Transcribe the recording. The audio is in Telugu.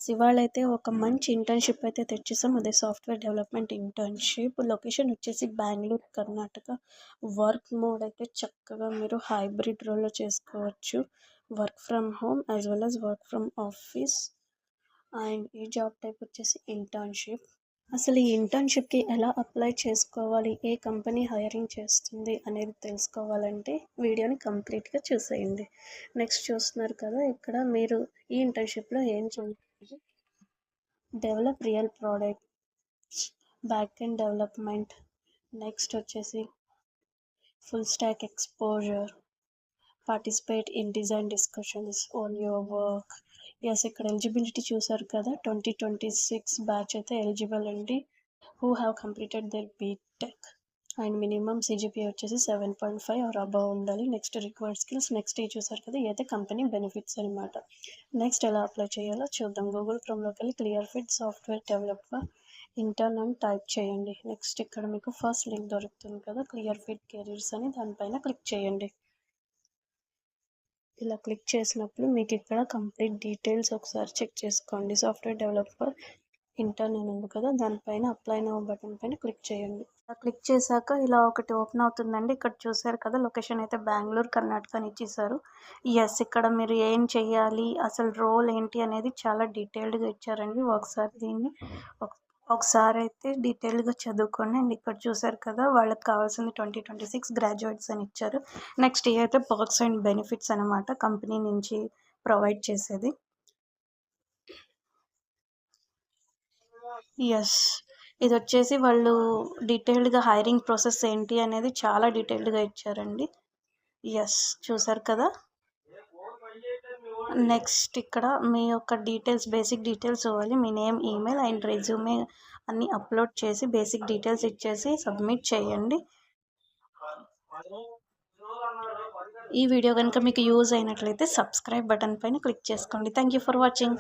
ఇవాళైతే ఒక మంచి ఇంటర్న్‌షిప్ అయితే తెచ్చేసాం. అదే సాఫ్ట్‌వేర్ డెవలప్‌మెంట్ ఇంటర్న్‌షిప్. లొకేషన్ వచ్చేసి బెంగుళూరు, కర్ణాటక. వర్క్ మోడ్ అయితే చక్కగా మీరు హైబ్రిడ్ రోల్‌లో చేసుకోవచ్చు. Work from home as well as work from office. And ఈ జాబ్ టైప్ వచ్చేసి ఇంటర్న్‌షిప్. అసలు ఈ ఇంటర్న్‌షిప్‌కి ఎలా అప్లై చేసుకోవాలి? ఏ కంపెనీ హైరింగ్ చేస్తుంది అనేది తెలుసుకోవాలంటే వీడియోని కంప్లీట్‌గా చూసేయండి. నెక్స్ట్ చూస్తున్నారు కదా! ఇక్కడ మీరు ఈ ఇంటర్న్‌షిప్‌లో ఏం చేయాలి? Develop real products, back end development, next వచ్చేసి full stack exposure, participate in design discussions on your work. Yes, ఇక్కడ ఎలిజిబిలిటీ చూసారు కదా! 2026 బ్యాచ్ అయితే ఎలిజిబుల్ అండి. Who have completed their BTech and minimum CGPA వచ్చేసి 7.5 ఆర్ అబవ్ ఉండాలి. Next required skills. నెక్స్ట్ ఇది చూసారు కదా! ఇదైతే కంపెనీ బెనిఫిట్స్ అనమాట. నెక్స్ట్ ఎలా అప్లై చేయాలో చూద్దాం. గూగుల్ క్రోమ్లోకి వెళ్ళి clear fit software developer intern అని టైప్ చేయండి. నెక్స్ట్ ఇక్కడ మీకు ఫస్ట్ లింక్ దొరుకుతుంది కదా, క్లియర్ ఫిట్ కెరీర్స్ అని, దానిపైన క్లిక్ చేయండి. ఇలా క్లిక్ చేసినప్పుడు మీకు ఇక్కడ కంప్లీట్ డీటెయిల్స్ ఒకసారి చెక్ చేసుకోండి. సాఫ్ట్వేర్ డెవలపర్ ఇంటర్న్ అని ఉంది కదా, దానిపైన అప్లై నౌ బటన్ పైన క్లిక్ చేయండి. క్లిక్ చేశాక ఇలా ఒకటి ఓపెన్ అవుతుందండి. ఇక్కడ చూసారు కదా, లొకేషన్ అయితే బెంగుళూరు, కర్ణాటక అని ఇచ్చేసారు. ఎస్, ఇక్కడ మీరు ఏం చెయ్యాలి, అసలు రోల్ ఏంటి అనేది చాలా డీటెయిల్డ్గా ఇచ్చారండి. ఒకసారి దీన్ని ఒకసారి అయితే డీటెయిల్గా చదువుకోండి. అండ్ ఇక్కడ చూసారు కదా, వాళ్ళకి కావాల్సింది 2026 గ్రాడ్యుయేట్స్ అని ఇచ్చారు. నెక్స్ట్ ఇవి అయితే పర్క్స్ అండ్ బెనిఫిట్స్ అనమాట, కంపెనీ నుంచి ప్రొవైడ్ చేసేది. ఎస్, ఇది వచ్చేసి వాళ్ళు డీటెయిల్డ్గా హైరింగ్ ప్రాసెస్ ఏంటి అనేది చాలా డీటెయిల్డ్గా ఇచ్చారండి. ఎస్, చూసారు కదా. నెక్స్ట్ ఇక్కడ మీ యొక్క డీటెయిల్స్, బేసిక్ డీటెయిల్స్ ఇవ్వాలి. మీ నేమ్, ఈమెయిల్ అండ్ రెజ్యూమే అన్నీ అప్లోడ్ చేసి బేసిక్ డీటెయిల్స్ ఇచ్చేసి సబ్మిట్ చేయండి. ఈ వీడియో కనుక మీకు యూజ్ అయినట్లయితే సబ్స్క్రైబ్ బటన్ పైన క్లిక్ చేసుకోండి. Thank you for watching.